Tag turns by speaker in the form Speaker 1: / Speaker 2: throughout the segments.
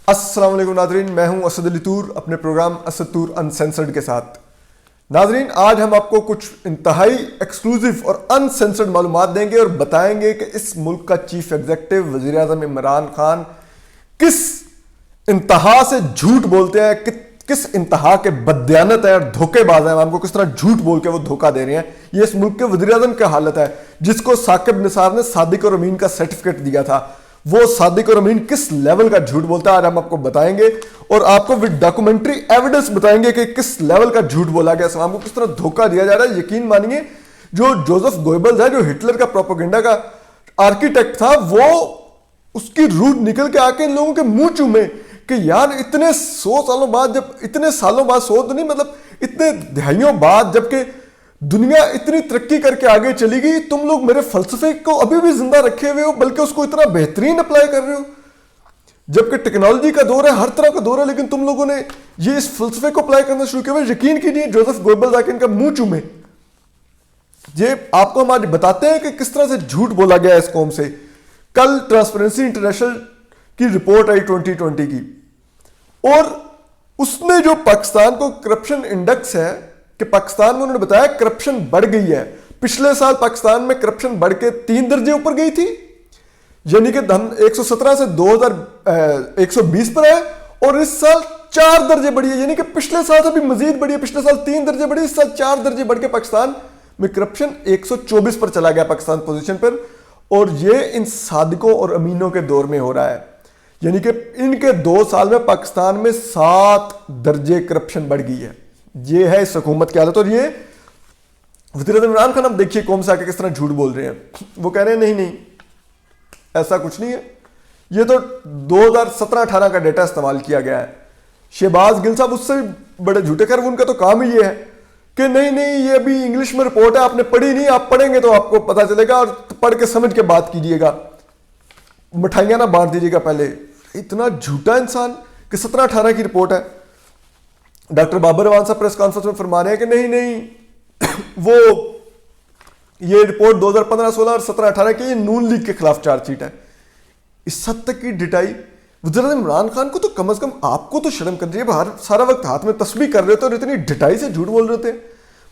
Speaker 1: السلام علیکم ناظرین، میں ہوں اسد علی طور اپنے پروگرام اسد طور انسینسرڈ کے ساتھ۔ ناظرین، آج ہم آپ کو کچھ انتہائی ایکسکلوزیو اور انسینسرڈ معلومات دیں گے اور بتائیں گے کہ اس ملک کا چیف ایگزیکٹو وزیر اعظم عمران خان کس انتہا سے جھوٹ بولتے ہیں، کس انتہا کے بددیانت ہے اور دھوکے باز ہیں، ہم کو کس طرح جھوٹ بول کے وہ دھوکہ دے رہے ہیں۔ یہ اس ملک کے وزیر اعظم کی حالت ہے جس کو ثاقب نثار نے صادق اور امین کا سرٹیفکیٹ دیا تھا۔ وہ صادق اور امین کس لیول کا جھوٹ بولتا ہے آج ہم آپ کو بتائیں گے، اور آپ کو ڈاکومنٹری ایویڈنس بتائیں گے کہ کس لیول کا جھوٹ بولا گیا، اسلام کو کس طرح دھوکہ دیا جا رہا ہے۔ یقین مانیے، جو جوزف گوئبلز ہے، جو ہٹلر کا پروپیگنڈا کا آرکیٹیکٹ تھا، وہ اس کی روح نکل کے آ کے ان لوگوں کے منہ چومے کہ یار اتنے 100 سالوں بعد، جب اتنے سالوں بعد، 100 تو نہیں مطلب اتنے دہائیوں بعد، جبکہ دنیا اتنی ترقی کر کے آگے چلی گئی، تم لوگ میرے فلسفے کو ابھی بھی زندہ رکھے ہوئے ہو، بلکہ اس کو اتنا بہترین اپلائی کر رہے ہو، جبکہ ٹیکنالوجی کا دور ہے، ہر طرح کا دور ہے، لیکن تم لوگوں نے یہ اس فلسفے کو اپلائی کرنا شروع کیا۔ یقین کیجیے، جوزف گوئبلز آ کے ان کا منہ چومے۔ یہ آپ کو ہم آج بتاتے ہیں کہ کس طرح سے جھوٹ بولا گیا اس قوم سے۔ کل ٹرانسپیرنسی انٹرنیشنل کی رپورٹ آئی 2020 کی، اور اس میں جو پاکستان کو کرپشن انڈیکس ہے کہ پاکستان میں انہوں نے بتایا کرپشن بڑھ گئی ہے۔ پچھلے سال پاکستان میں کرپشن بڑھ کے 3 درجے اوپر گئی تھی، یعنی کہ ہم 117 سے 120 پر آئے، اور اس سال 4 درجے بڑھی ہے، یعنی کہ پچھلے سال سے بھی مزید بڑھی ہے۔ پچھلے سال 3 درجے بڑھی، اس سال 4 درجے بڑھ کے پاکستان میں کرپشن 124 پر چلا گیا، پاکستان پوزیشن پر، اور یہ ان صادقوں اور امینوں کے دور میں ہو رہا ہے۔ یعنی کہ ان کے 2 سال میں پاکستان میں 7 درجے کرپشن بڑھ گئی ہے۔ یہ ہے اس حکومت کی حالت۔ اور یہ وزیر اعظم عمران خان، اب دیکھیے قوم سے آ کے کس طرح جھوٹ بول رہے ہیں۔ وہ کہہ رہے ہیں نہیں ایسا کچھ نہیں ہے، یہ تو 2017-18 کا ڈیٹا استعمال کیا گیا ہے۔ شہباز گل صاحب اس سے بھی بڑے جھوٹے، خیر ان کا تو کام ہی یہ ہے کہ نہیں یہ ابھی انگلش میں رپورٹ ہے، آپ نے پڑھی نہیں، آپ پڑھیں گے تو آپ کو پتا چلے گا، اور پڑھ کے سمجھ کے بات کیجئے گا، مٹھائیاں نہ بانٹ دیجیے گا پہلے۔ اتنا جھوٹا انسان کہ 17-18 کی رپورٹ ہے۔ ڈاکٹر بابر اعوان صاحب پریس کانفرنس میں فرما رہے ہیں کہ نہیں وہ یہ رپورٹ 2015-16 اور 17-18 کی، یہ نون لیگ کے خلاف چارج شیٹ ہے۔ اس حد تک کی ڈٹائی وزیر اعظم عمران خان کو تو کم از کم آپ کو تو شرم کرنی چاہیے، باہر سارا وقت ہاتھ میں تسبیح کر رہے تھے اور اتنی ڈٹائی سے جھوٹ بول رہے تھے۔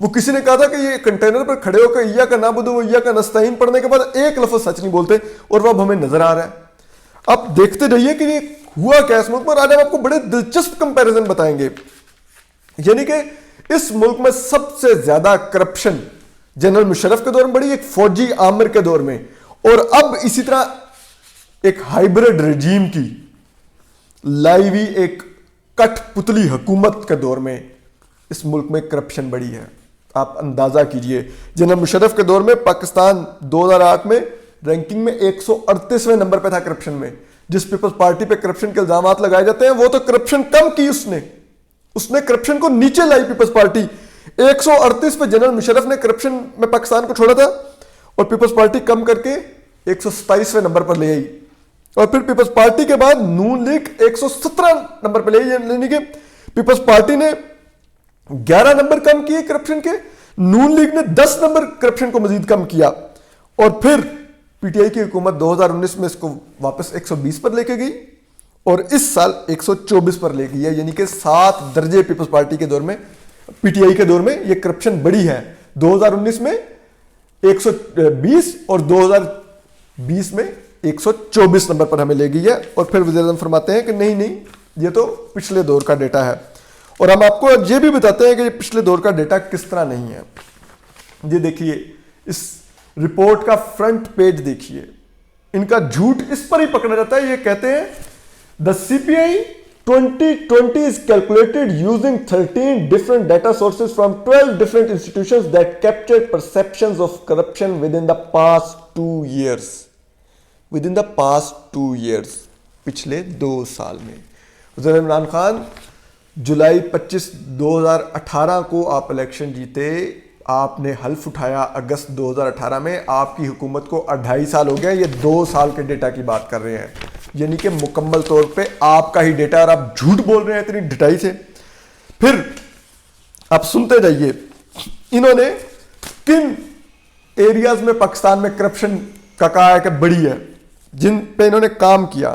Speaker 1: وہ کسی نے کہا تھا کہ یہ کنٹینر پر کھڑے ہو کر ایاک نعبد و ایاک نستعین پڑھنے کے بعد ایک لفظ سچ نہیں بولتے، اور وہ اب ہمیں نظر آ رہا ہے۔ اب دیکھتے رہیے کہ یہ ہوا کیا اس ملک میں، اور آج ہم آپ کو بڑے دلچسپ کمپیریزن بتائیں گے۔ یعنی کہ اس ملک میں سب سے زیادہ کرپشن جنرل مشرف کے دور میں بڑی، ایک فوجی عامر کے دور میں، اور اب اسی طرح ایک ہائیبرڈ رجیم کی لائی ہوئی ایک کٹ پتلی حکومت کے دور میں اس ملک میں کرپشن بڑی ہے۔ آپ اندازہ کیجئے، جنرل مشرف کے دور میں پاکستان 2008 میں رینکنگ میں 138ویں نمبر پہ تھا کرپشن میں۔ جس پیپلز پارٹی پہ کرپشن کے الزامات لگائے جاتے ہیں، وہ تو کرپشن کم کی، اس نے کرپشن کو نیچے لائی پیپلز پارٹی۔ 138 پہ جنرل مشرف نے کرپشن میں پاکستان کو چھوڑا تھا، اور پیپلز پارٹی کم کر کے 127ویں نمبر پر لے آئی، اور پھر پیپلز پارٹی کے بعد نون لیگ 117 نمبر پہ لے آئی، یعنی کہ پیپلز پارٹی نے 11 نمبر کم کیے کرپشن کے، نون لیگ نے 10 نمبر کرپشن کو مزید کم کیا، اور پھر پی ٹی آئی کی حکومت 2019 میں اس کو واپس 120 پر لے کے گئی، اور اس سال 124 پر لے گئی ہے۔ یعنی کہ 7 درجے پیپلز پارٹی کے دور میں، پی ٹی آئی کے دور میں یہ کرپشن بڑی ہے۔ 2019 میں 120 اور 2020 میں 124 نمبر پر ہمیں لے گئی ہے۔ اور پھر وزیر اعظم فرماتے ہیں کہ نہیں یہ تو پچھلے دور کا ڈیٹا ہے، اور ہم آپ کو یہ بھی بتاتے ہیں کہ یہ پچھلے دور کا ڈیٹا کس طرح نہیں ہے۔ یہ دیکھیے، اس رپورٹ کا فرنٹ پیج دیکھیے، ان کا جھوٹ اس پر ہی پکڑا جاتا ہے۔ یہ کہتے ہیں The CPI 2020 is calculated using 13 different data sources from 12 different institutions that captured perceptions of corruption within the past 2 years. Within the past 2 years. پچھلے 2 سال میں۔ وزیر عمران خان، جولائی 25 2018 کو آپ الیکشن جیتے، آپ نے حلف اٹھایا اگست 2018 میں، آپ کی حکومت کو 2.5 سال ہو گیا، یہ 2 سال کے ڈیٹا کی بات کر رہے ہیں، یعنی کہ مکمل طور پہ آپ کا ہی ڈیٹا، اور آپ جھوٹ بول رہے ہیں اتنی ڈٹائی سے۔ پھر آپ سنتے جائیے، انہوں نے کن ایریاز میں پاکستان میں کرپشن کا کہا ہے کہ بڑی ہے، جن پہ انہوں نے کام کیا۔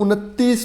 Speaker 1: 29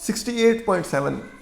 Speaker 1: 68.7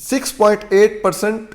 Speaker 1: 6.8%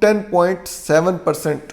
Speaker 1: 10.7%,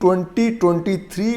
Speaker 1: 2023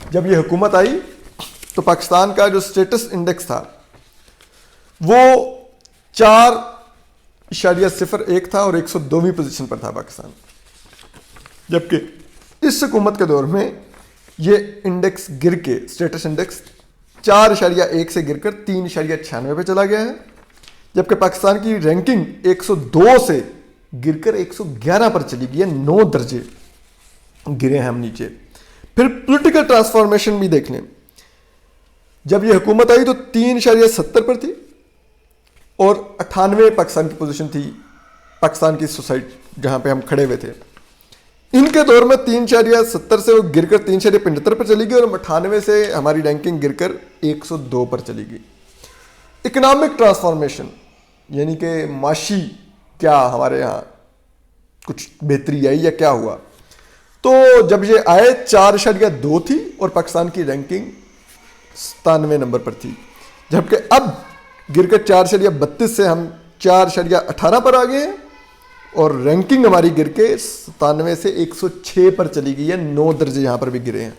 Speaker 1: جب یہ حکومت آئی تو پاکستان کا جو اسٹیٹس انڈیکس تھا وہ 4.01 تھا اور 102ویں پوزیشن پر تھا پاکستان. جبکہ اس حکومت کے دور میں یہ انڈیکس گر کے اسٹیٹس انڈیکس 4.1 سے گر کر 3.96 پہ چلا گیا ہے. جبکہ پاکستان کی رینکنگ 102 سے گر کر 111 پر چلی گئی ہے. 9 درجے گرے ہیں ہم نیچے. پھر پولیٹیکل ٹرانسفارمیشن بھی دیکھ لیں. جب یہ حکومت آئی تو 3.70 پر تھی اور 98 پاکستان کی پوزیشن تھی پاکستان کی سوسائٹی جہاں پہ ہم کھڑے ہوئے تھے. ان کے دور میں 3.70 سے وہ گر کر 3.75 پر چلی گئی اور 98 سے ہماری رینکنگ گر کر 102 پر چلی گئی. اکنامک ٹرانسفارمیشن یعنی کہ معاشی کیا ہمارے یہاں کچھ بہتری آئی یا کیا ہوا؟ تو جب یہ آئے 4.2 تھی اور پاکستان کی رینکنگ 97 نمبر پر تھی. جبکہ اب گر کر 4.32 سے ہم 4.18 پر آ گئے ہیں اور رینکنگ ہماری گر کے 97 سے 106 پر چلی گئی ہے. 9 درجے یہاں پر بھی گرے ہیں.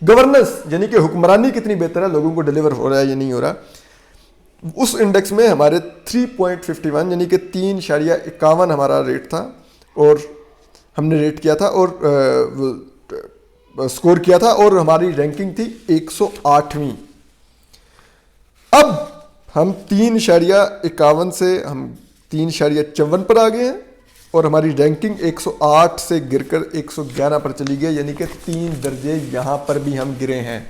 Speaker 1: گورننس یعنی کہ حکمرانی کتنی بہتر ہے, لوگوں کو ڈیلیور ہو رہا ہے یا نہیں ہو رہا, اس انڈیکس میں ہمارے 3.51 یعنی کہ 3.51 ہمارا ریٹ تھا اور ہم نے ریٹ کیا تھا اور سکور کیا تھا اور ہماری رینکنگ تھی 108ویں. اب ہم 3.51 سے ہم 3.54 پر آ گئے ہیں اور ہماری رینکنگ 108 سے گر کر 111 پر چلی گئی, یعنی کہ 3 درجے یہاں پر بھی ہم گرے ہیں.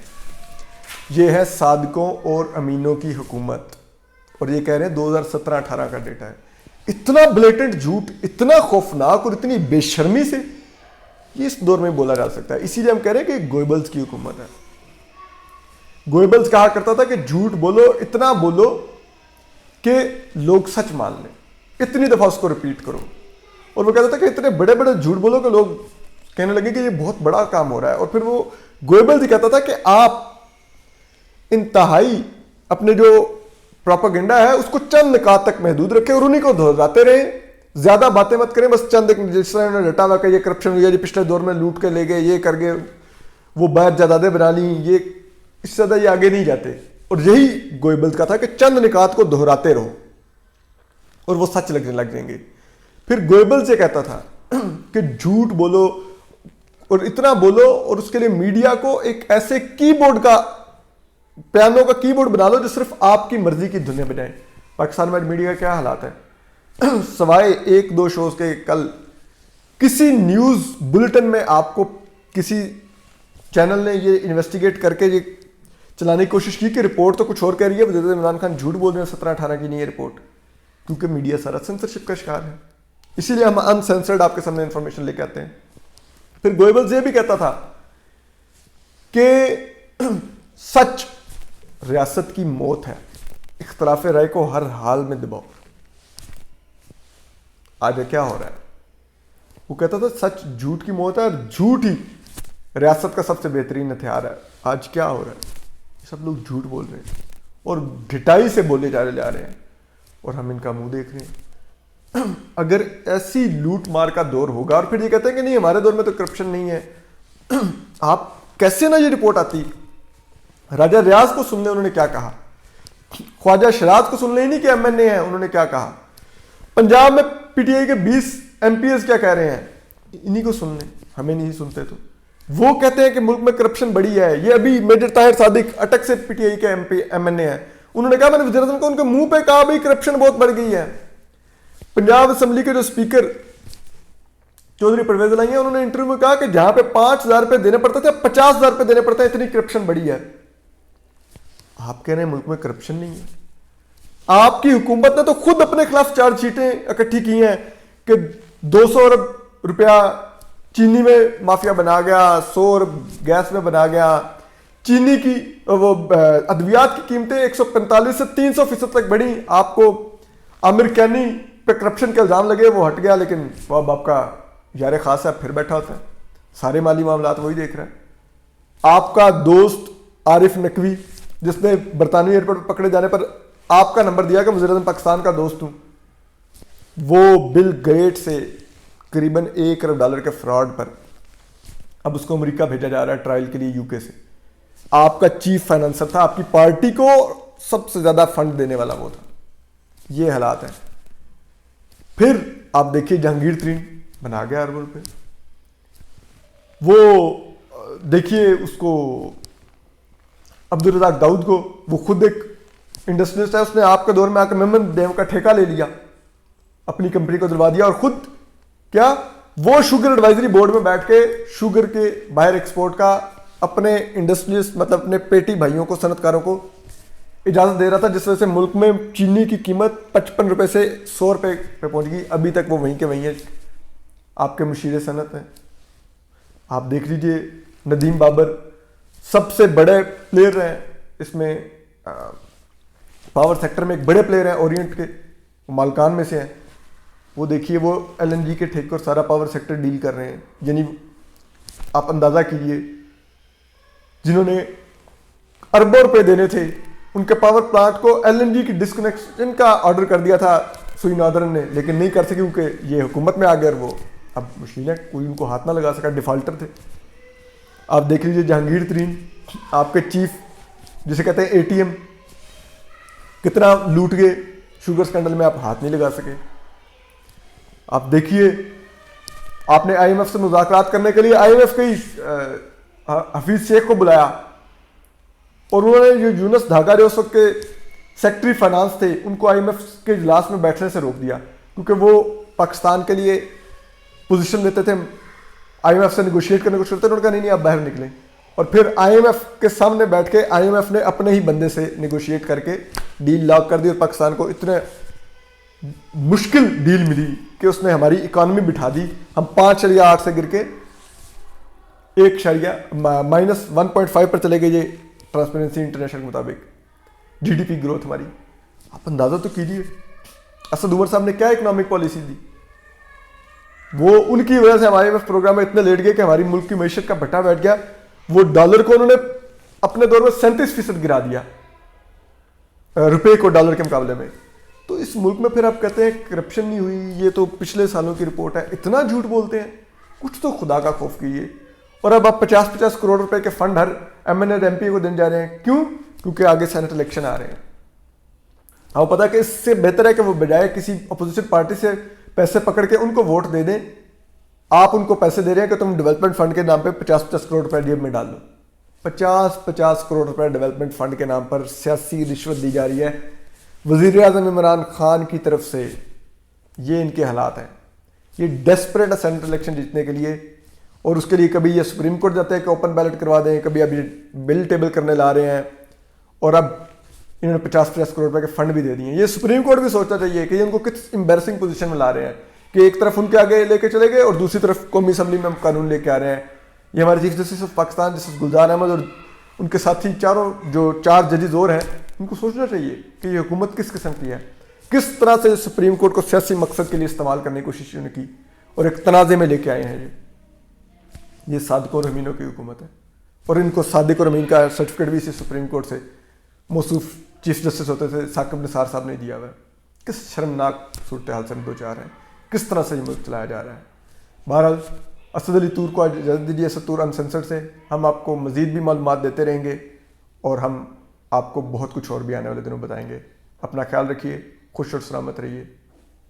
Speaker 1: یہ ہے صادقوں اور امینوں کی حکومت اور یہ کہہ رہے ہیں 2017-18 کا ڈیٹا ہے. اتنا بلیٹنٹ جھوٹ, اتنا خوفناک اور اتنی بے شرمی سے یہ اس دور میں بولا جا سکتا ہے. اسی لیے ہم کہہ رہے ہیں کہ گوئبلز کی حکومت ہے. گوئبلز کہا کرتا تھا کہ جھوٹ بولو, اتنا بولو کہ لوگ سچ مان لیں, اتنی دفعہ اس کو ریپیٹ کرو. اور وہ کہتا تھا کہ اتنے بڑے بڑے جھوٹ بولو کہ لوگ کہنے لگے کہ یہ بہت بڑا کام ہو رہا ہے. اور پھر وہ گوئبلز کہتا تھا کہ آپ انتہائی اپنے جو پروپیگنڈا ہے اس کو چند نکات تک محدود رکھیں اور انہیں کو دہراتے رہیں, زیادہ باتیں مت کریں. بس چند ایک جس طرح انہوں نے رٹا ہوا کہ یہ کرپشن ہوئی ہے, پچھلے دور میں لوٹ کے لے گئے, یہ کر گئے, وہ باہر جائیدادیں بنا لیں, یہ اس سے زیادہ یہ آگے نہیں جاتے. اور یہی گوئبلز کا تھا کہ چند نکات کو دہراتے رہو اور وہ سچ لگنے لگ جائیں گے. پھر گوئبلز یہ کہتا تھا کہ جھوٹ بولو اور اتنا بولو اور اس کے لیے میڈیا کو ایک ایسے کی بورڈ کا, پیانو کا کی بورڈ بنا لو جو صرف آپ کی مرضی کی دھنیں بجائیں. پاکستان میں میڈیا کا کیا حالات ہے, سوائے 1-2 شوز کے کل کسی نیوز بلٹن میں آپ کو کسی چینل نے یہ انویسٹیگیٹ کر کے یہ چلانے کی کوشش کی کہ رپورٹ تو کچھ اور کہہ رہی ہے, وزیر عمران خان جھوٹ بول رہے ہیں 17-18 کی نہیں ہے رپورٹ, کیونکہ میڈیا سارا سینسرشپ کا شکار ہے. اسی لیے ہم انسینسرڈ آپ کے سامنے انفارمیشن لے کے آتے ہیں. پھر گوئبلز یہ بھی کہتا تھا کہ سچ ریاست کی موت ہے, اختلاف رائے کو ہر حال میں دباؤ. آج کیا ہو رہا ہے؟ وہ کہتا تھا سچ جھوٹ کی موت ہے اور جھوٹ ہی ریاست کا سب سے بہترین ہتھیار ہے. آج کیا ہو رہا ہے؟ سب لوگ جھوٹ بول رہے ہیں اور ڈھٹائی سے بولے جا رہے ہیں اور ہم ان کا منہ دیکھ رہے ہیں. اگر ایسی لوٹ مار کا دور ہوگا اور پھر یہ کہتے ہیں کہ نہیں ہمارے دور میں تو کرپشن نہیں ہے, آپ کیسے نہ یہ رپورٹ آتی. راجہ ریاض کو سن لیں انہوں نے کیا کہا, خواجہ شیراز کو سن لیں, نہیں کہ ایم این اے ہیں, انہوں نے کیا کہا. پنجاب میں پی ٹی آئی کے 20 MPs کیا کہہ رہے ہیں, انہی کو سن لیں, ہمیں نہیں سنتے. تو وہ کہتے ہیں کہ ملک میں کرپشن بڑی ہے. یہ ابھی میجر طاہر صادق اٹک سے پی ٹی آئی کے MNA ہیں, انہوں نے کہا میں نے وزیر اعظم کو ان کے منہ پہ کہا بھائی کرپشن بہت بڑھ گئی ہے. پنجاب اسمبلی کے جو اسپیکر چودھری پرویز الہی ہیں, انہوں نے انٹرویو میں کہا کہ جہاں پہ 5,000 روپے دینے پڑتے تھے 50,000 روپے دینے پڑتے ہیں, اتنی کرپشن بڑی ہے. آپ کہہ رہے ہیں ملک میں کرپشن نہیں ہے. آپ کی حکومت نے تو خود اپنے خلاف چارج شیٹیں اکٹھی کی ہیں کہ 200 ارب روپیہ چینی میں مافیا بنا گیا, 100 ارب گیس میں بنا گیا. چینی کی وہ ادویات کی قیمتیں 145 سے 300% تک بڑھی. آپ کو عامر کینی پہ کرپشن کے الزام لگے, وہ ہٹ گیا, لیکن وہ اب آپ کا یار خاص ہے پھر بیٹھا ہوتا ہے, سارے مالی معاملات وہی دیکھ رہا ہے. آپ کا دوست عارف نقوی جس نے برطانوی ایئرپورٹ پر پکڑے جانے پر آپ کا نمبر دیا کہ وزیر اعظم پاکستان کا دوست ہوں, وہ بل گیٹ سے قریباً $1 ارب کے فراڈ پر اب اس کو امریکہ بھیجا جا رہا ہے ٹرائل کے لیے UK سے. آپ کا چیف فائنانسر تھا, آپ کی پارٹی کو سب سے زیادہ فنڈ دینے والا وہ تھا. یہ حالات ہیں. پھر آپ دیکھیے جہانگیر ترین بنا گیا اربوں روپے. وہ دیکھیے اس کو عبدالرزاق داؤد کو, وہ خود ایک انڈسٹریلسٹ ہے, اس نے آپ کے دور میں آ کے میمن ڈیم کا ٹھیکہ لے لیا, اپنی کمپنی کو دلوا دیا, اور خود کیا وہ شوگر ایڈوائزری بورڈ میں بیٹھ کے شوگر کے باہر ایکسپورٹ کا اپنے انڈسٹریلسٹ مطلب اپنے پیٹی بھائیوں کو, صنعت کاروں کو اجازت دے رہا تھا, جس وجہ سے ملک میں چینی کی قیمت 55 روپے سے 100 روپے پہ پہنچ گئی. ابھی تک وہ وہیں کے وہیں ہیں. آپ کے مشیر صنعت ہیں, آپ دیکھ لیجئے ندیم بابر سب سے بڑے پلیئر ہیں اس میں, پاور سیکٹر میں ایک بڑے پلیئر ہیں اورینٹ کے, مالکان میں سے ہیں. وہ دیکھیے وہ LNG کے ٹھیکے اور سارا پاور سیکٹر ڈیل کر رہے ہیں. یعنی آپ اندازہ کیجئے جنہوں نے اربوں روپے دینے تھے ان کے پاور پلانٹ کو LNG کی ڈسکنیکشن کا آرڈر کر دیا تھا سوئی نادرن نے, لیکن نہیں کر سکے کیونکہ یہ حکومت میں آ گیا, اور وہ اب مشکل ہے, کوئی ان کو ہاتھ نہ لگا سکا, ڈیفالٹر تھے. آپ دیکھ لیجئے جہانگیر ترین آپ کے چیف جسے کہتے ہیں ATM, کتنا لوٹ گئے شوگر سکینڈل میں, آپ ہاتھ نہیں لگا سکے. آپ دیکھیے آپ نے IMF سے مذاکرات کرنے کے لیے IMF کے حفیظ شیخ کو بلایا, اور انہوں نے جو یونس دھاگا جو اس وقت کے سیکٹری فائنانس تھے ان کو IMF کے اجلاس میں بیٹھنے سے روک دیا, کیونکہ وہ پاکستان کے لیے پوزیشن لیتے تھے, IMF سے نیگوشیٹ کرنے کو کرتے تھے. انہوں نے کہا نہیں آپ باہر نکلیں, اور پھر IMF کے سامنے بیٹھ کے IMF نے اپنے ہی بندے سے نیگوشیٹ کر کے ڈیل لاک کر دی, اور پاکستان کو اتنے مشکل ڈیل ملی کہ اس نے ہماری اکانومی بٹھا دی. ہم 5.8 سے گر کے 1.5 پر چلے گئے. یہ ٹرانسپیرنسی انٹرنیشنل کے مطابق GDP گروتھ ہماری. آپ اندازہ تو کیجیے اسد عمر صاحب نے کیا اکنامک پالیسی دی. وہ ان کی وجہ سے ہمارے پروگرام میں اتنے لیٹ گئے کہ ہماری ملک کی معیشت کا بٹا بیٹھ گیا. وہ ڈالر کو انہوں نے اپنے دور میں 37% گرا دیا روپے کو ڈالر کے مقابلے میں. تو اس ملک میں پھر آپ کہتے ہیں کرپشن نہیں ہوئی, یہ تو پچھلے سالوں کی رپورٹ ہے. اتنا جھوٹ بولتے ہیں, کچھ تو خدا کا خوف کیجیے. اور اب آپ 50 کروڑ روپے کے فنڈ ہر MN اور MP کو دینے جا رہے ہیں. کیوں؟ کیونکہ آگے سینٹ الیکشن آ رہے ہیں. آپ کو پتا کہ اس سے بہتر ہے کہ وہ بجائے کسی اپوزیشن پارٹی سے پیسے پکڑ کے ان کو ووٹ دے دیں. آپ ان کو پیسے دے رہے ہیں کہ تم ڈیولپمنٹ فنڈ کے نام پہ 50 کروڑ روپے جیب میں ڈال دو. 50 کروڑ روپے ڈیولپمنٹ فنڈ کے نام پر سیاسی رشوت دی جا رہی ہے وزیر اعظم عمران خان کی طرف سے. یہ ان کے حالات ہیں. یہ ڈیسپریٹ ہے سینٹرل الیکشن جیتنے کے لیے, اور اس کے لیے کبھی یہ سپریم کورٹ جاتے ہیں کہ اوپن بیلٹ کروا دیں, کبھی اب یہ بل ٹیبل کرنے لا رہے ہیں, اور اب انہوں نے 50 کروڑ روپے کے فنڈ بھی دے دیے ہیں. یہ سپریم کورٹ بھی سوچنا چاہیے کہ یہ ان کو کس امبیرسنگ پوزیشن میں لا رہے ہیں کہ ایک طرف ان کے آگے لے کے چلے گئے اور دوسری طرف قومی اسمبلی میں ہم قانون لے کے آ رہے ہیں. یہ ہمارے chief justice of Pakistan justice Gulzar Ahmed اور ان کے ساتھی جو 4 ججز اور ہیں, ان کو سوچنا چاہیے کہ یہ حکومت کس قسم کی ہے, کس طرح سے سپریم کورٹ کو سیاسی مقصد کے لیے استعمال کرنے کی کوشش انہوں نے کی اور ایک تنازع میں لے کے آئے ہیں. یہ صادق اور امینوں کی حکومت ہے, اور ان کو صادق اور امین کا سرٹیفکیٹ بھی اسی سپریم کورٹ سے موصوف چیف جسٹس ہوتے تھے ثاقب نثار صاحب نے دیا ہوا ہے. کس شرمناک صورتحال سے ہم دو چار ہیں, کس طرح سے یہ ملک چلایا جا رہا ہے. بہرحال اسد علی طور کو اجازت دیجیے. اسد طور انسنسرڈ سے ہم آپ کو مزید بھی معلومات دیتے رہیں گے, اور ہم آپ کو بہت کچھ اور بھی آنے والے دنوں بتائیں گے. اپنا خیال رکھیے, خوش اور سلامت رہیے.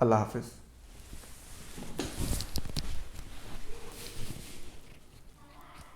Speaker 1: اللہ حافظ.